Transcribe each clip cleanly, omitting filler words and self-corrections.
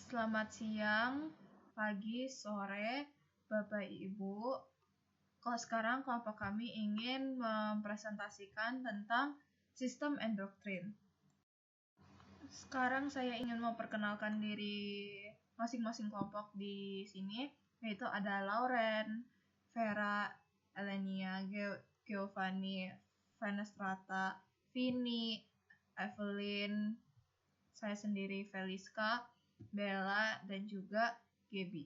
Selamat siang, pagi, sore, Bapak Ibu. Kalau sekarang kelompok kami ingin mempresentasikan tentang sistem endokrin. Sekarang saya ingin memperkenalkan diri masing-masing kelompok di sini, yaitu ada Lauren, Vera, Elenia, Giovanni, Venestrata, Vini, Evelyn, saya sendiri Feliska, Bella, dan juga Gaby.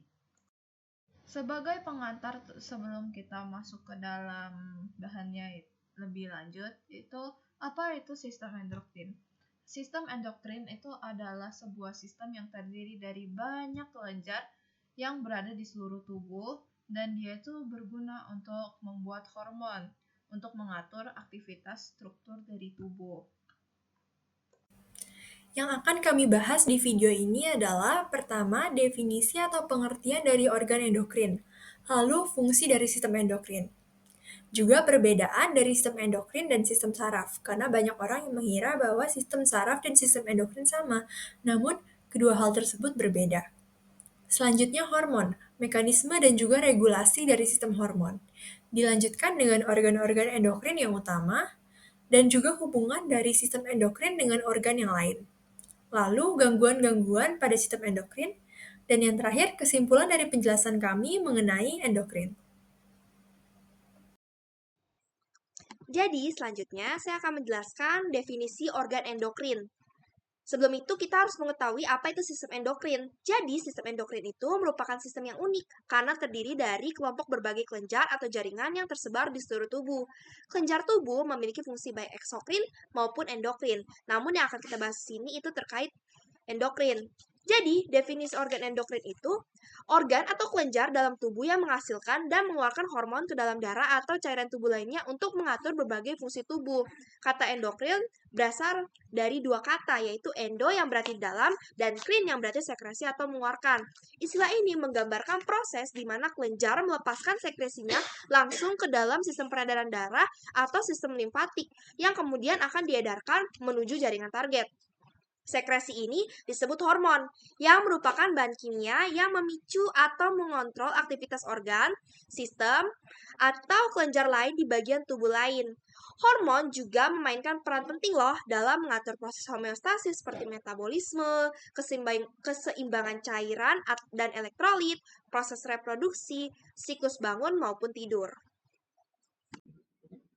Sebagai pengantar sebelum kita masuk ke dalam bahannya lebih lanjut, apa itu sistem endokrin? Sistem endokrin itu adalah sebuah sistem yang terdiri dari banyak kelenjar yang berada di seluruh tubuh, dan dia itu berguna untuk membuat hormon untuk mengatur aktivitas struktur dari tubuh. Yang akan kami bahas di video ini adalah pertama, definisi atau pengertian dari organ endokrin, lalu fungsi dari sistem endokrin. Juga perbedaan dari sistem endokrin dan sistem saraf, karena banyak orang yang mengira bahwa sistem saraf dan sistem endokrin sama, namun kedua hal tersebut berbeda. Selanjutnya hormon, mekanisme dan juga regulasi dari sistem hormon. Dilanjutkan dengan organ-organ endokrin yang utama, dan juga hubungan dari sistem endokrin dengan organ yang lain. Lalu gangguan-gangguan pada sistem endokrin, dan yang terakhir kesimpulan dari penjelasan kami mengenai endokrin. Jadi, selanjutnya saya akan menjelaskan definisi organ endokrin. Sebelum itu, kita harus mengetahui apa itu sistem endokrin. Jadi, sistem endokrin itu merupakan sistem yang unik karena terdiri dari kelompok berbagai kelenjar atau jaringan yang tersebar di seluruh tubuh. Kelenjar tubuh memiliki fungsi baik eksokrin maupun endokrin. Namun yang akan kita bahas di sini itu terkait endokrin. Jadi, definisi organ endokrin itu organ atau kelenjar dalam tubuh yang menghasilkan dan mengeluarkan hormon ke dalam darah atau cairan tubuh lainnya untuk mengatur berbagai fungsi tubuh. Kata endokrin berasal dari dua kata, yaitu endo yang berarti dalam dan krin yang berarti sekresi atau mengeluarkan. Istilah ini menggambarkan proses di mana kelenjar melepaskan sekresinya langsung ke dalam sistem peredaran darah atau sistem limfatik yang kemudian akan diedarkan menuju jaringan target. Sekresi ini disebut hormon, yang merupakan bahan kimia yang memicu atau mengontrol aktivitas organ, sistem, atau kelenjar lain di bagian tubuh lain. Hormon juga memainkan peran penting loh dalam mengatur proses homeostasis seperti metabolisme, keseimbangan cairan dan elektrolit, proses reproduksi, siklus bangun maupun tidur.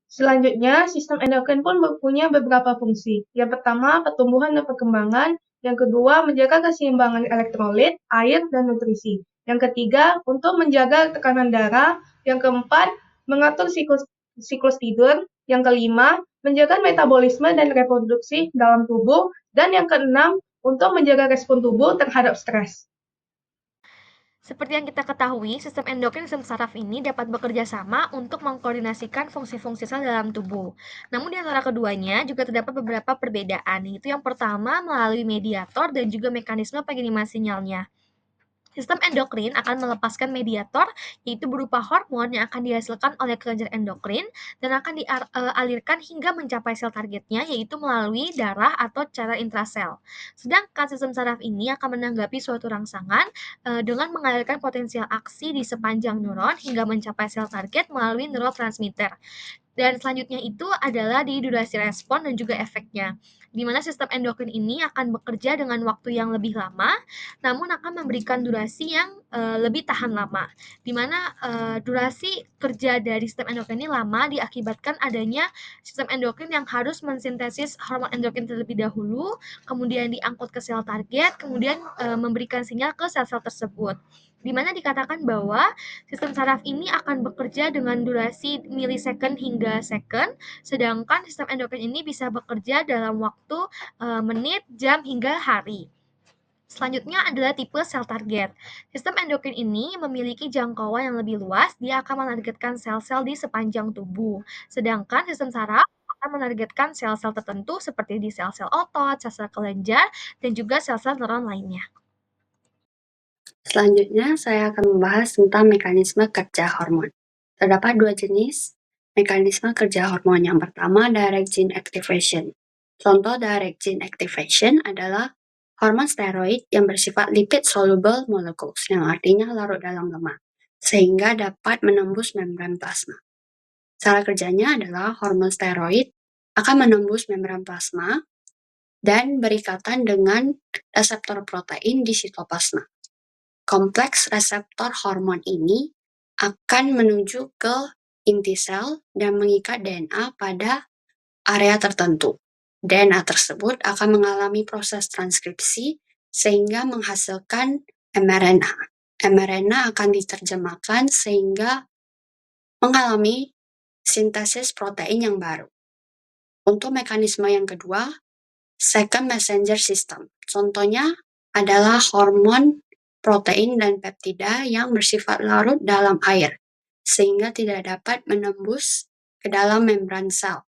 Selanjutnya, sistem endokrin pun mempunyai beberapa fungsi. Yang pertama, pertumbuhan dan perkembangan. Yang kedua, menjaga keseimbangan elektrolit, air, dan nutrisi. Yang ketiga, untuk menjaga tekanan darah. Yang keempat, mengatur siklus tidur. Yang kelima, menjaga metabolisme dan reproduksi dalam tubuh. Dan yang keenam, untuk menjaga respon tubuh terhadap stres. Seperti yang kita ketahui, sistem endokrin dan sistem saraf ini dapat bekerja sama untuk mengkoordinasikan fungsi-fungsi sel dalam tubuh. Namun di antara keduanya juga terdapat beberapa perbedaan. Itu yang pertama melalui mediator dan juga mekanisme pengiriman sinyalnya. Sistem endokrin akan melepaskan mediator, yaitu berupa hormon yang akan dihasilkan oleh kelenjar endokrin dan akan dialirkan hingga mencapai sel targetnya, yaitu melalui darah atau cairan intrasel. Sedangkan sistem saraf ini akan menanggapi suatu rangsangan dengan mengalirkan potensial aksi di sepanjang neuron hingga mencapai sel target melalui neurotransmitter. Dan selanjutnya itu adalah di durasi respon dan juga efeknya, di mana sistem endokrin ini akan bekerja dengan waktu yang lebih lama, namun akan memberikan durasi yang lebih tahan lama, di mana durasi kerja dari sistem endokrin ini lama diakibatkan adanya sistem endokrin yang harus mensintesis hormon endokrin terlebih dahulu, kemudian diangkut ke sel target, kemudian memberikan sinyal ke sel-sel tersebut. Di mana dikatakan bahwa sistem saraf ini akan bekerja dengan durasi milisecond hingga second, sedangkan sistem endokrin ini bisa bekerja dalam waktu menit, jam, hingga hari. Selanjutnya adalah tipe sel target. Sistem endokrin ini memiliki jangkauan yang lebih luas, dia akan menargetkan sel-sel di sepanjang tubuh. Sedangkan sistem saraf akan menargetkan sel-sel tertentu seperti di sel-sel otot, sel-sel kelenjar, dan juga sel-sel neuron lainnya. Selanjutnya, saya akan membahas tentang mekanisme kerja hormon. Terdapat dua jenis mekanisme kerja hormon. Yang pertama, direct gene activation. Contoh direct gene activation adalah hormon steroid yang bersifat lipid soluble molecules, yang artinya larut dalam lemak, sehingga dapat menembus membran plasma. Cara kerjanya adalah hormon steroid akan menembus membran plasma dan berikatan dengan reseptor protein di sitoplasma. Kompleks reseptor hormon ini akan menuju ke inti sel dan mengikat DNA pada area tertentu. DNA tersebut akan mengalami proses transkripsi sehingga menghasilkan mRNA. mRNA akan diterjemahkan sehingga mengalami sintesis protein yang baru. Untuk mekanisme yang kedua, second messenger system. Contohnya adalah hormon, protein, dan peptida yang bersifat larut dalam air, sehingga tidak dapat menembus ke dalam membran sel,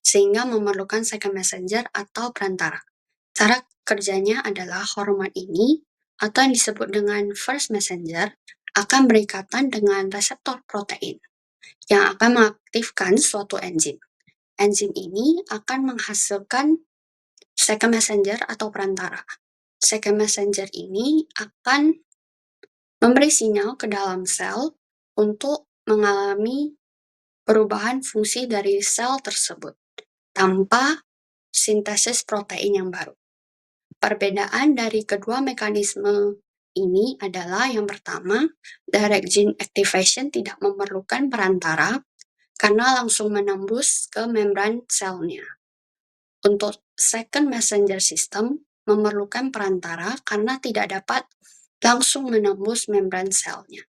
sehingga memerlukan second messenger atau perantara. Cara kerjanya adalah hormon ini, atau yang disebut dengan first messenger, akan berikatan dengan reseptor protein, yang akan mengaktifkan suatu enzim. Enzim ini akan menghasilkan second messenger atau perantara. Second messenger ini akan memberi sinyal ke dalam sel untuk mengalami perubahan fungsi dari sel tersebut tanpa sintesis protein yang baru. Perbedaan dari kedua mekanisme ini adalah yang pertama, direct gene activation tidak memerlukan perantara karena langsung menembus ke membran selnya. Untuk second messenger system memerlukan perantara karena tidak dapat langsung menembus membran selnya.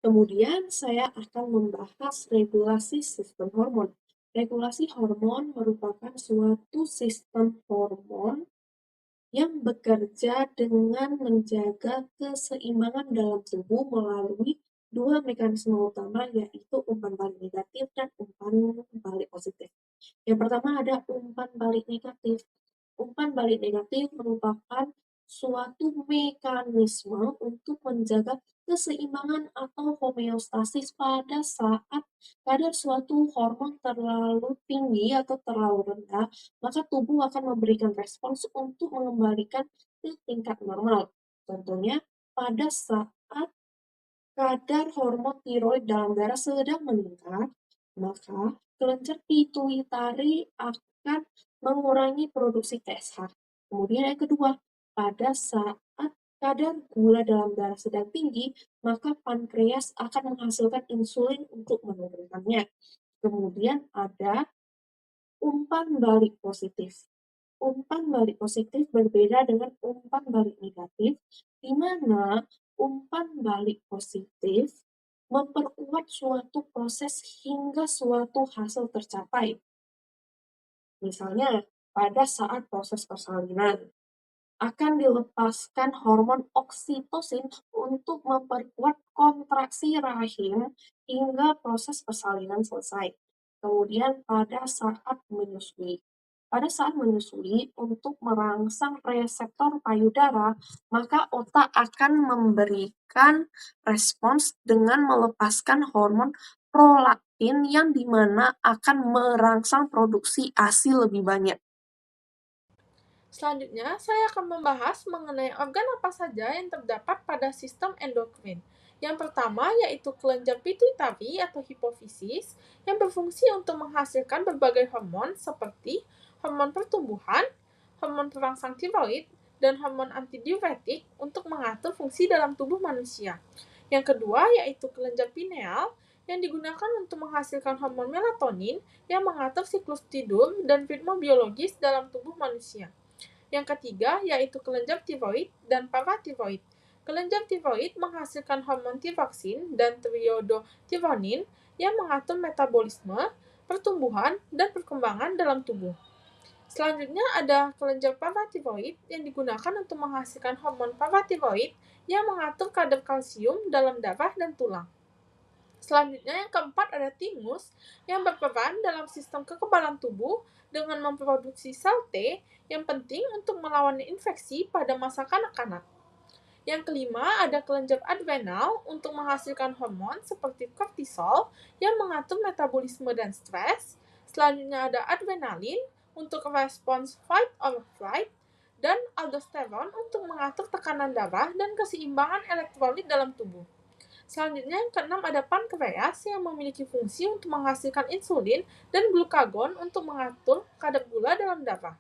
Kemudian saya akan membahas regulasi sistem hormon. Regulasi hormon merupakan suatu sistem hormon yang bekerja dengan menjaga keseimbangan dalam tubuh melalui dua mekanisme utama, yaitu umpan balik negatif dan umpan balik positif. Yang pertama ada umpan balik negatif. Umpan balik negatif merupakan suatu mekanisme untuk menjaga keseimbangan atau homeostasis pada saat kadar suatu hormon terlalu tinggi atau terlalu rendah, maka tubuh akan memberikan respons untuk mengembalikan ke tingkat normal. Contohnya, pada saat kadar hormon tiroid dalam darah sedang meningkat, maka kelenjar pituitari akan mengurangi produksi TSH. Kemudian yang kedua, pada saat kadar gula dalam darah sedang tinggi, maka pankreas akan menghasilkan insulin untuk menurunkannya. Kemudian ada umpan balik positif. Umpan balik positif berbeda dengan umpan balik negatif, di mana umpan balik positif memperkuat suatu proses hingga suatu hasil tercapai. Misalnya, pada saat proses persalinan, akan dilepaskan hormon oksitosin untuk memperkuat kontraksi rahim hingga proses persalinan selesai. Kemudian pada saat menyusui. Pada saat menyusui, untuk merangsang reseptor payudara, maka otak akan memberikan respons dengan melepaskan hormon prolaktin yang dimana akan merangsang produksi ASI lebih banyak. Selanjutnya, saya akan membahas mengenai organ apa saja yang terdapat pada sistem endokrin. Yang pertama yaitu kelenjar pituitari atau hipofisis yang berfungsi untuk menghasilkan berbagai hormon seperti hormon pertumbuhan, hormon perangsang tiroid, dan hormon antidiuretik untuk mengatur fungsi dalam tubuh manusia. Yang kedua yaitu kelenjar pineal yang digunakan untuk menghasilkan hormon melatonin yang mengatur siklus tidur dan ritme biologis dalam tubuh manusia. Yang ketiga yaitu kelenjar tiroid dan paratiroid. Kelenjar tiroid menghasilkan hormon tiroksin dan triodotironin yang mengatur metabolisme, pertumbuhan, dan perkembangan dalam tubuh. Selanjutnya ada kelenjar paratiroid yang digunakan untuk menghasilkan hormon paratiroid yang mengatur kadar kalsium dalam darah dan tulang. Selanjutnya yang keempat ada timus yang berperan dalam sistem kekebalan tubuh dengan memproduksi sel T yang penting untuk melawan infeksi pada masa kanak-kanak. Yang kelima ada kelenjar adrenal untuk menghasilkan hormon seperti kortisol yang mengatur metabolisme dan stres. Selanjutnya ada adrenalin untuk respons fight or flight, dan aldosteron untuk mengatur tekanan darah dan keseimbangan elektrolit dalam tubuh. Selanjutnya yang keenam ada pankreas yang memiliki fungsi untuk menghasilkan insulin dan glukagon untuk mengatur kadar gula dalam darah.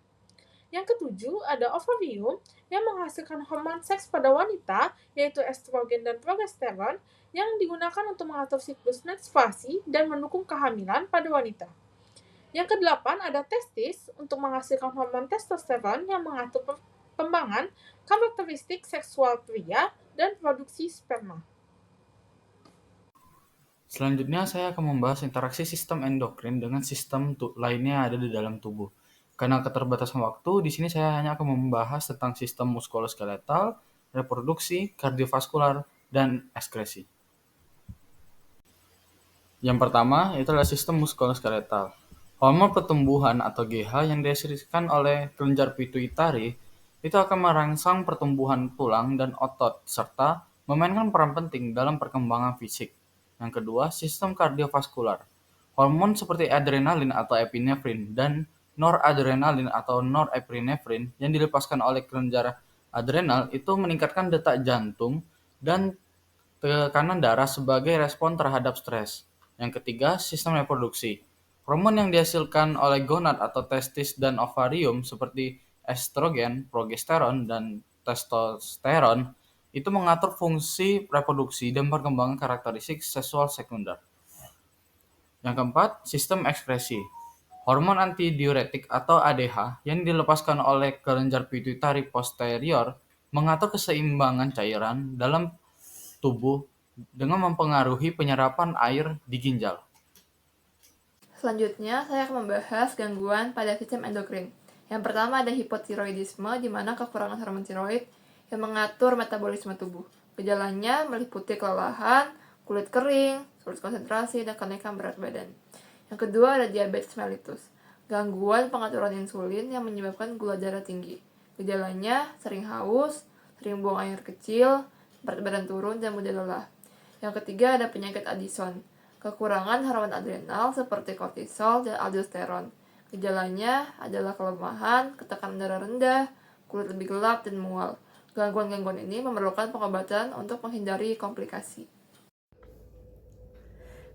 Yang ketujuh ada ovarium yang menghasilkan hormon seks pada wanita, yaitu estrogen dan progesteron, yang digunakan untuk mengatur siklus menstruasi dan mendukung kehamilan pada wanita. Yang kedelapan ada testis untuk menghasilkan hormon testosteron yang mengatur perkembangan karakteristik seksual pria dan produksi sperma. Selanjutnya saya akan membahas interaksi sistem endokrin dengan sistem lainnya yang ada di dalam tubuh. Karena keterbatasan waktu, di sini saya hanya akan membahas tentang sistem muskuloskeletal, reproduksi, kardiovaskular, dan ekskresi. Yang pertama, itu adalah sistem muskuloskeletal. Hormon pertumbuhan atau GH yang dihasilkan oleh kelenjar pituitari itu akan merangsang pertumbuhan tulang dan otot, serta memainkan peran penting dalam perkembangan fisik. Yang kedua, sistem kardiovaskular. Hormon seperti adrenalin atau epinefrin dan noradrenalin atau norepinefrin yang dilepaskan oleh kelenjar adrenal itu meningkatkan detak jantung dan tekanan darah sebagai respon terhadap stres. Yang ketiga, sistem reproduksi. Hormon yang dihasilkan oleh gonad atau testis dan ovarium seperti estrogen, progesteron, dan testosteron itu mengatur fungsi reproduksi dan perkembangan karakteristik seksual sekunder. Yang keempat, sistem ekskresi. Hormon antidiuretik atau ADH yang dilepaskan oleh kelenjar pituitari posterior mengatur keseimbangan cairan dalam tubuh dengan mempengaruhi penyerapan air di ginjal. Selanjutnya, saya akan membahas gangguan pada sistem endokrin. Yang pertama ada hipotiroidisme, di mana kekurangan hormon tiroid yang mengatur metabolisme tubuh. Gejalanya meliputi kelelahan, kulit kering, sulit konsentrasi, dan kenaikan berat badan. Yang kedua ada diabetes mellitus, gangguan pengaturan insulin yang menyebabkan gula darah tinggi. Gejalanya sering haus, sering buang air kecil, berat badan turun, dan mudah lelah. Yang ketiga ada penyakit Addison, kekurangan hormon adrenal seperti kortisol dan aldosteron. Gejalanya adalah kelemahan, ketekanan darah rendah, kulit lebih gelap, dan mual. Gangguan-gangguan ini memerlukan pengobatan untuk menghindari komplikasi.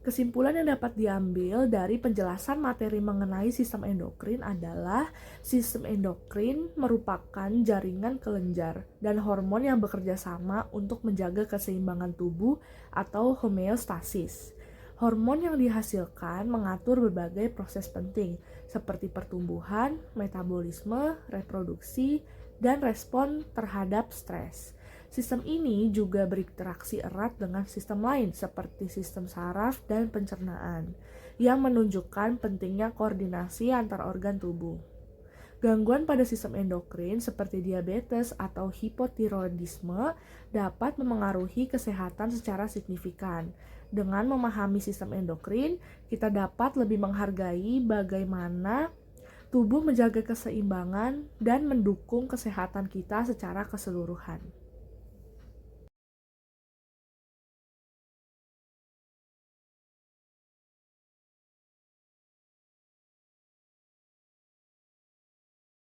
Kesimpulan yang dapat diambil dari penjelasan materi mengenai sistem endokrin adalah sistem endokrin merupakan jaringan kelenjar dan hormon yang bekerja sama untuk menjaga keseimbangan tubuh atau homeostasis. Hormon yang dihasilkan mengatur berbagai proses penting seperti pertumbuhan, metabolisme, reproduksi, dan respon terhadap stres. Sistem ini juga berinteraksi erat dengan sistem lain seperti sistem saraf dan pencernaan yang menunjukkan pentingnya koordinasi antar organ tubuh. Gangguan pada sistem endokrin seperti diabetes atau hipotiroidisme dapat memengaruhi kesehatan secara signifikan. Dengan memahami sistem endokrin, kita dapat lebih menghargai bagaimana tubuh menjaga keseimbangan dan mendukung kesehatan kita secara keseluruhan.